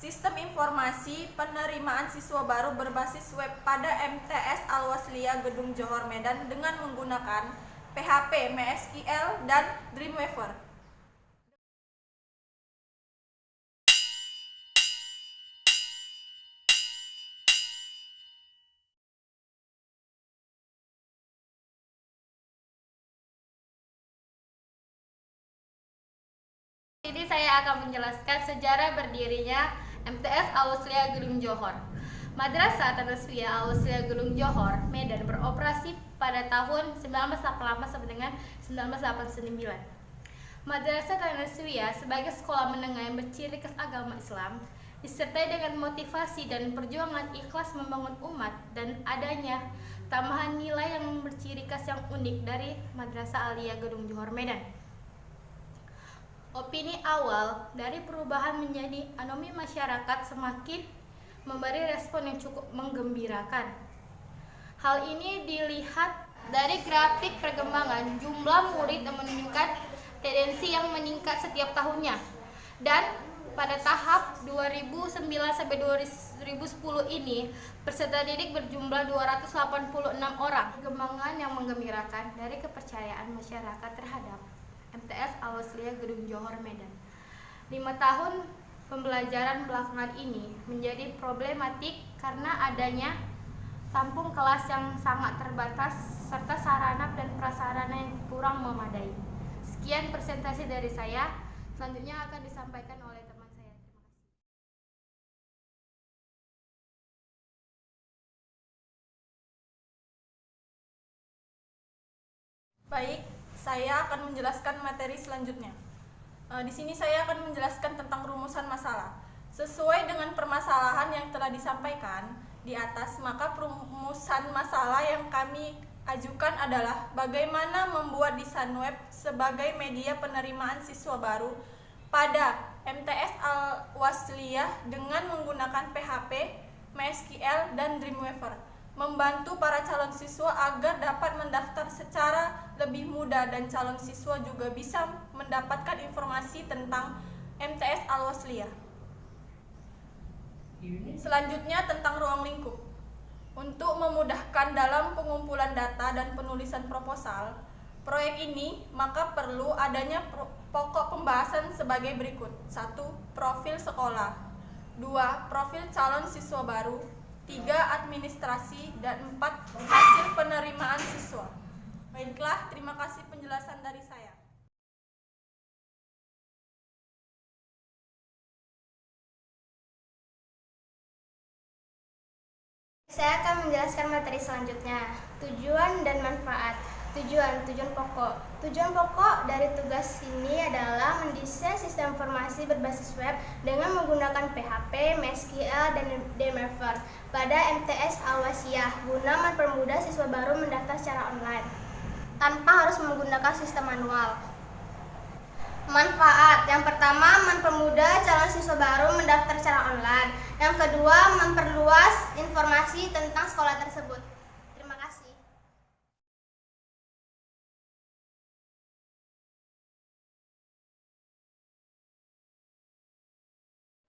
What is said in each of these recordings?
Sistem informasi penerimaan siswa baru berbasis web pada MTS Al-Wasliyah Gedung Johor Medan dengan menggunakan PHP, MySQL, dan Dreamweaver. Ini saya akan menjelaskan sejarah berdirinya MTS Al-Wasliyah Gedung Johor. Madrasah Tanaswiyah Al-Wasliyah Gedung Johor, Medan beroperasi pada tahun 1988 sampai dengan 1989. Madrasah Tanaswiyah sebagai sekolah menengah yang berciri khas agama Islam, disertai dengan motivasi dan perjuangan ikhlas membangun umat dan adanya tambahan nilai yang berciri khas yang unik dari Madrasah Aliyah Gedung Johor Medan. Opini awal dari perubahan menjadi anomi masyarakat semakin memberi respon yang cukup menggembirakan. Hal ini dilihat dari grafik perkembangan jumlah murid yang menunjukkan tendensi yang meningkat setiap tahunnya. Dan pada tahap 2009 sampai 2010 ini, peserta didik berjumlah 286 orang. Perkembangan yang menggembirakan dari kepercayaan masyarakat terhadap MTS Al-Wasliyah Gedung Johor Medan. 5 tahun pembelajaran belakangan ini menjadi problematik karena adanya tampung kelas yang sangat terbatas serta sarana dan prasarana yang kurang memadai. Sekian presentasi dari saya. Selanjutnya akan disampaikan oleh teman saya. Terima kasih. Baik, saya akan menjelaskan materi selanjutnya. Di sini saya akan menjelaskan tentang rumusan masalah. Sesuai dengan permasalahan yang telah disampaikan di atas, maka rumusan masalah yang kami ajukan adalah bagaimana membuat desain web sebagai media penerimaan siswa baru pada MTS Al-Wasliyah dengan menggunakan PHP, MySQL, dan Dreamweaver, membantu para calon siswa agar dapat mendaftar secara lebih mudah dan calon siswa juga bisa mendapatkan informasi tentang MTS Al-Wasliyah. Selanjutnya tentang ruang lingkup. Untuk memudahkan dalam pengumpulan data dan penulisan proposal proyek ini, maka perlu adanya pokok pembahasan sebagai berikut. 1. Profil sekolah. 2. Profil calon siswa baru. 3. Administrasi. Dan 4. Hasil penerimaan siswa. Baiklah, terima kasih penjelasan dari saya. Saya akan menjelaskan materi selanjutnya. Tujuan dan manfaat. Tujuan pokok. Tujuan pokok dari tugas ini adalah mendesain sistem informasi berbasis web dengan menggunakan PHP, MySQL, dan Dreamweaver pada MTS Al-Wasliyah guna mempermudah siswa baru mendaftar secara online tanpa harus menggunakan sistem manual. Manfaat. Yang pertama, mempermudah calon siswa baru mendaftar secara online. Yang kedua, memperluas informasi tentang sekolah tersebut. Terima kasih.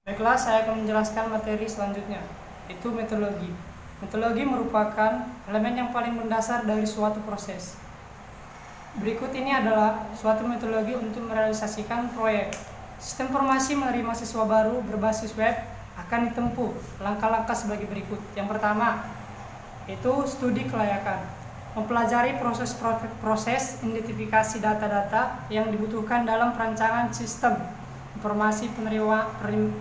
Baiklah, saya akan menjelaskan materi selanjutnya, yaitu metodologi. Metodologi merupakan elemen yang paling mendasar dari suatu proses. Berikut ini adalah suatu metodologi untuk merealisasikan proyek. Sistem informasi menerima siswa baru berbasis web akan ditempuh langkah-langkah sebagai berikut. Yang pertama, yaitu studi kelayakan. Mempelajari proses identifikasi data-data yang dibutuhkan dalam perancangan sistem informasi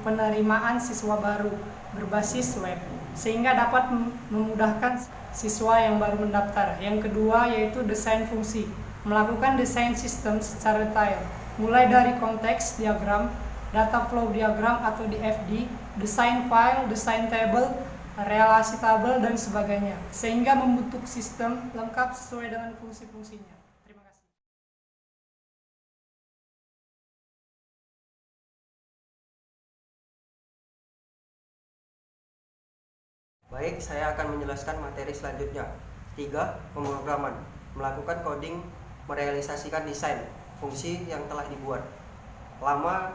penerimaan siswa baru berbasis web, sehingga dapat memudahkan siswa yang baru mendaftar. Yang kedua, yaitu desain fungsi. Melakukan desain sistem secara detail, mulai dari konteks diagram, data flow diagram atau DFD, desain file, desain table, relasi tabel, dan sebagainya, sehingga membentuk sistem lengkap sesuai dengan fungsi-fungsinya. Terima kasih. Baik, saya akan menjelaskan materi selanjutnya. 3. Pemrograman. Melakukan coding, merealisasikan desain fungsi yang telah dibuat. Lama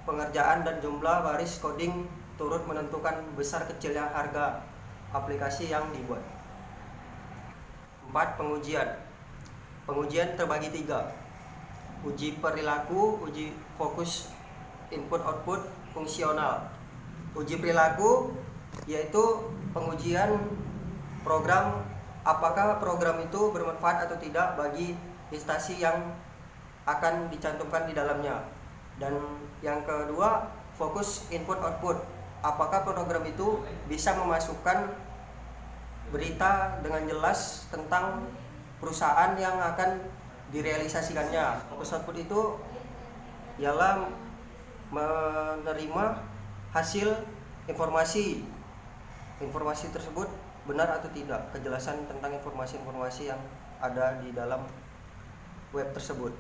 pengerjaan dan jumlah baris coding turut menentukan besar kecilnya harga aplikasi yang dibuat. 4. Pengujian. Pengujian terbagi 3. Uji perilaku, uji fokus input-output fungsional. Uji perilaku yaitu pengujian program, apakah program itu bermanfaat atau tidak bagi instansi yang akan dicantumkan di dalamnya. Dan yang kedua, fokus input-output, apakah program itu bisa memasukkan berita dengan jelas tentang perusahaan yang akan direalisasikannya. Fokus output itu ialah menerima hasil informasi tersebut benar atau tidak, kejelasan tentang informasi-informasi yang ada di dalam web tersebut.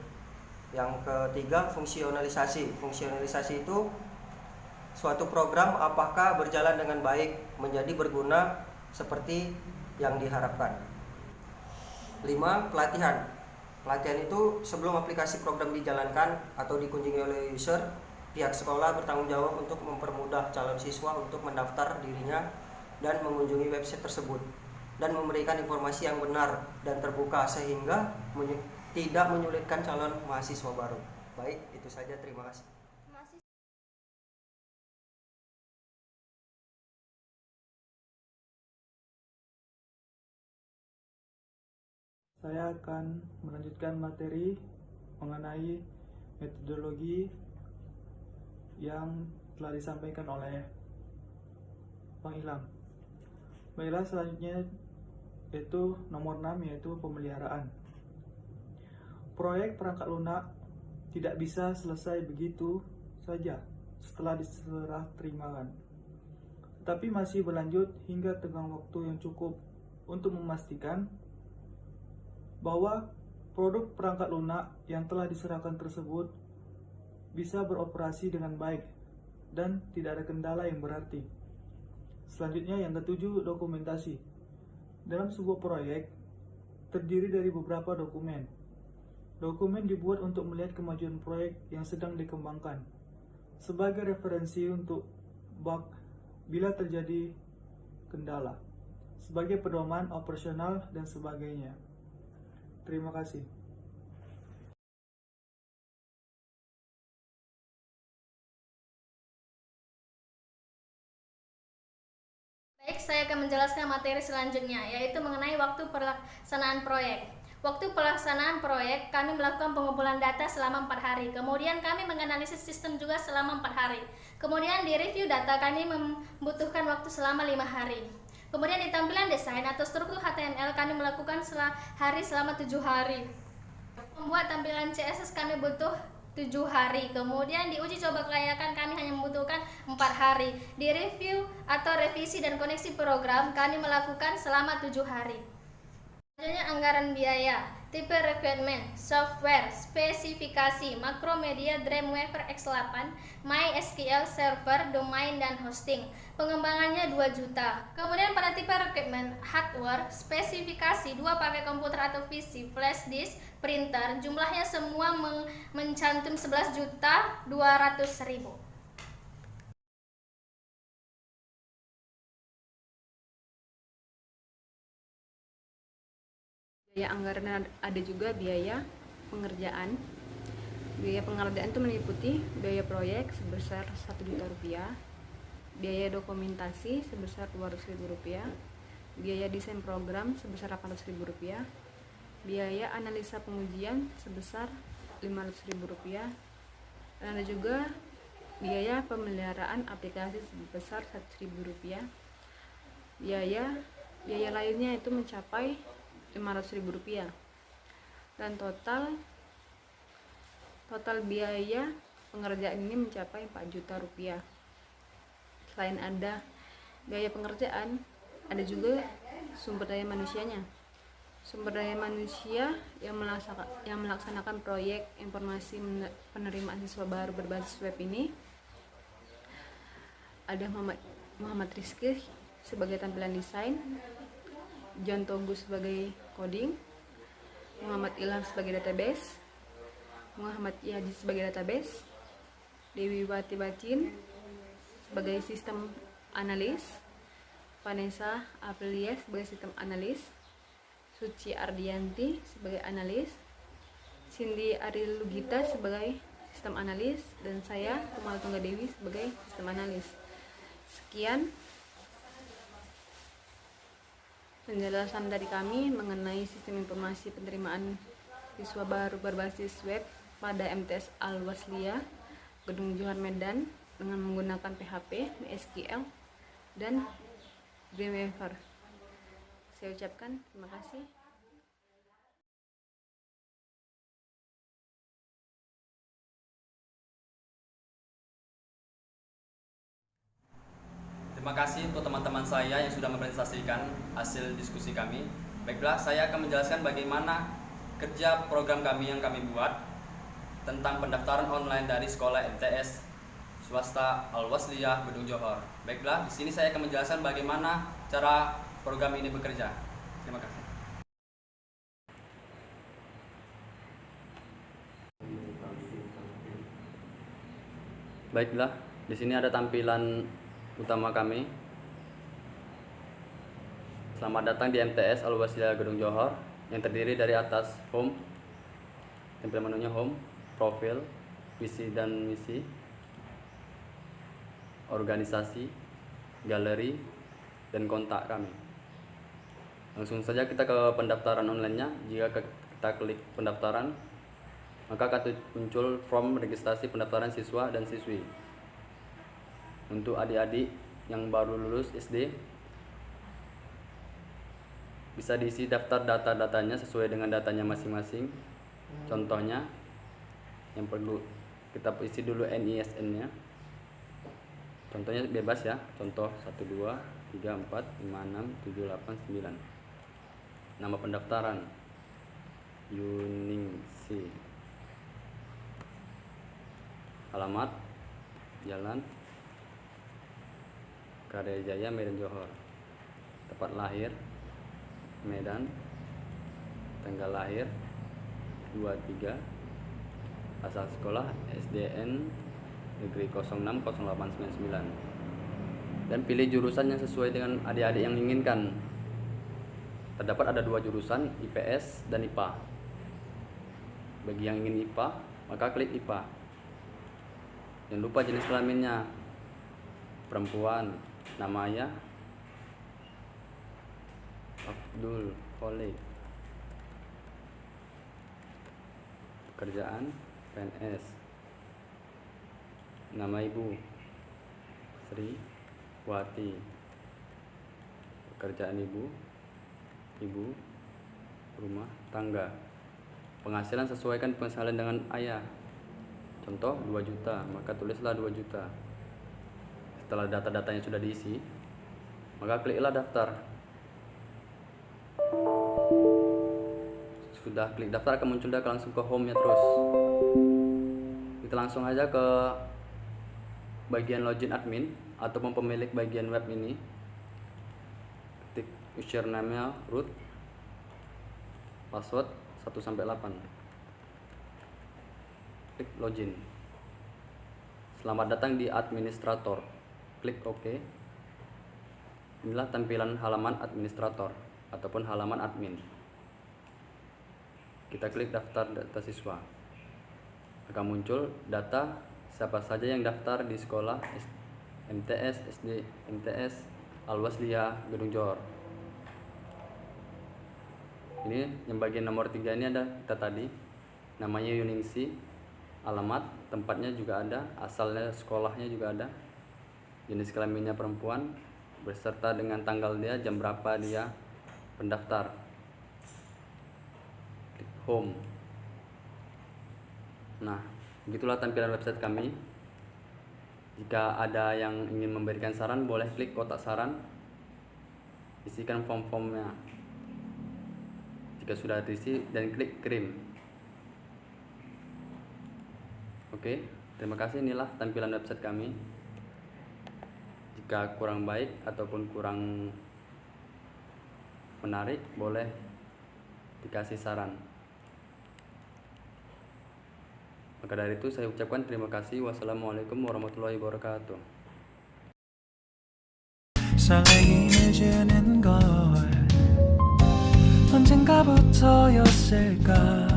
Yang ketiga, fungsionalisasi. Fungsionalisasi itu suatu program apakah berjalan dengan baik, menjadi berguna seperti yang diharapkan. 5. Pelatihan. Pelatihan itu sebelum aplikasi program dijalankan atau dikunjungi oleh user, pihak sekolah bertanggung jawab untuk mempermudah calon siswa untuk mendaftar dirinya dan mengunjungi website tersebut dan memberikan informasi yang benar dan terbuka sehingga tidak menyulitkan calon mahasiswa baru. Baik, itu saja. Terima kasih. Saya akan melanjutkan materi mengenai metodologi yang telah disampaikan oleh Bang Ilham. Baiklah, selanjutnya yaitu nomor 6, yaitu pemeliharaan. Proyek perangkat lunak tidak bisa selesai begitu saja setelah diserah terimakan, tetapi masih berlanjut hingga tenggang waktu yang cukup untuk memastikan bahwa produk perangkat lunak yang telah diserahkan tersebut bisa beroperasi dengan baik dan tidak ada kendala yang berarti. Selanjutnya, yang ketujuh, dokumentasi. Dalam sebuah proyek terdiri dari beberapa dokumen. Dokumen dibuat untuk melihat kemajuan proyek yang sedang dikembangkan sebagai referensi untuk bug bila terjadi kendala, sebagai pedoman operasional dan sebagainya. Terima kasih. Baik, saya akan menjelaskan materi selanjutnya, yaitu mengenai waktu pelaksanaan proyek. Waktu pelaksanaan proyek, kami melakukan pengumpulan data selama 4 hari. Kemudian kami menganalisis sistem juga selama 4 hari. Kemudian di review data kami membutuhkan waktu selama 5 hari. Kemudian di tampilan desain atau struktur HTML kami melakukan sehari selama 7 hari. Membuat tampilan CSS kami butuh 7 hari. Kemudian di uji coba kelayakan kami hanya membutuhkan 4 hari. Di review atau revisi dan koneksi program kami melakukan selama 7 hari. Selanjutnya, anggaran biaya, tipe requirement, software, spesifikasi, Makromedia, Dreamweaver X8, MySQL server, domain dan hosting. Pengembangannya 2 juta. Kemudian pada tipe requirement, hardware, spesifikasi 2 pakai komputer atau PC, flash disk, printer. Jumlahnya semua mencantum 11.200.000. Biaya anggaran ada juga biaya pengerjaan. Biaya pengerjaan itu meliputi biaya proyek sebesar 1 juta rupiah, biaya dokumentasi sebesar 200.000 rupiah, biaya desain program sebesar 800.000 rupiah, biaya analisa pengujian sebesar 500.000 rupiah, dan ada juga biaya pemeliharaan aplikasi sebesar 100.000 rupiah. Biaya lainnya itu mencapai 500.000 rupiah, dan total biaya pengerjaan ini mencapai 4 juta rupiah. Selain ada biaya pengerjaan, ada juga sumber daya manusianya. Sumber daya manusia yang melaksanakan proyek informasi penerimaan siswa baru berbasis web ini ada Muhammad Rizky sebagai tampilan desain, John Togu sebagai coding, Muhammad Ilham sebagai database, Muhammad Yadi sebagai database, Dewi Wati Bacin sebagai sistem analis, Vanessa Aprilia sebagai sistem analis, Suci Ardianti sebagai analis, Cindy Arilugita sebagai sistem analis, dan saya Tumal Tunggadewi sebagai sistem analis. Sekian penjelasan dari kami mengenai sistem informasi penerimaan siswa baru berbasis web pada MTS Al-Wasliyah Gedung Johar Medan dengan menggunakan PHP, MySQL, dan Dreamweaver. Saya ucapkan terima kasih. Terima kasih untuk teman-teman saya yang sudah mempresentasikan hasil diskusi kami. Baiklah, saya akan menjelaskan bagaimana kerja program kami yang kami buat tentang pendaftaran online dari sekolah MTS swasta Al-Wasliyah Gedung Johor. Baiklah, di sini saya akan menjelaskan bagaimana cara program ini bekerja. Terima kasih. Baiklah, di sini ada tampilan utama kami. Selamat datang di MTS Al-Wasliyah Gedung Johor yang terdiri dari atas home, tampilan menunya home, profil, visi dan misi, organisasi, galeri, dan kontak kami. Langsung saja kita ke pendaftaran online-nya. Jika kita klik pendaftaran, maka akan muncul form registrasi pendaftaran siswa dan siswi. Untuk adik-adik yang baru lulus SD, bisa diisi daftar data-datanya sesuai dengan datanya masing-masing. Contohnya, yang perlu kita isi dulu NISN-nya. Contohnya bebas ya, contoh 1, 2, 3, 4, 5, 6, 7, 8, 9. Nama pendaftaran Yuningsi. Alamat Jalan Karya Jaya, Medan, Johor. Tempat lahir Medan. Tanggal lahir 23. Asal sekolah SDN Negeri 060899. Dan pilih jurusan yang sesuai dengan adik-adik yang inginkan. Terdapat ada 2 jurusan, IPS dan IPA. Bagi yang ingin IPA, maka klik IPA. Jangan lupa jenis kelaminnya, perempuan, nama ayah Abdul Khalid, pekerjaan PNS, nama ibu Sri Wati, pekerjaan ibu rumah tangga, penghasilan sesuaikan penghasilan dengan ayah. Contoh 2 juta, maka tulislah 2 juta. Setelah data-datanya sudah diisi, maka kliklah daftar. Sudah klik daftar akan muncul langsung ke home-nya terus. Kita langsung aja ke bagian login admin ataupun pemilik bagian web ini. Ketik username-nya root, password 1 sampai 8. Klik login. Selamat datang di administrator. Klik OK. Inilah tampilan halaman administrator ataupun halaman admin. Kita klik daftar data siswa. Akan muncul data siapa saja yang daftar di sekolah MTS SD MTS Al-Wasliyah Gedung Johor. Ini yang bagian nomor 3 ini ada kita tadi. Namanya Yuningsi. Alamat tempatnya juga ada, asalnya sekolahnya juga ada, jenis kelaminnya perempuan, beserta dengan tanggal dia, jam berapa dia pendaftar. Klik home. Nah, begitulah tampilan website kami. Jika ada yang ingin memberikan saran, boleh klik kotak saran, isikan form-formnya. Jika sudah diisi, dan klik kirim. Oke, terima kasih. Inilah tampilan website kami. Jika kurang baik ataupun kurang menarik, boleh dikasih saran. Maka dari itu saya ucapkan terima kasih. Wassalamualaikum warahmatullahi wabarakatuh. 설레임을 주는 걸 언젠가부터였을까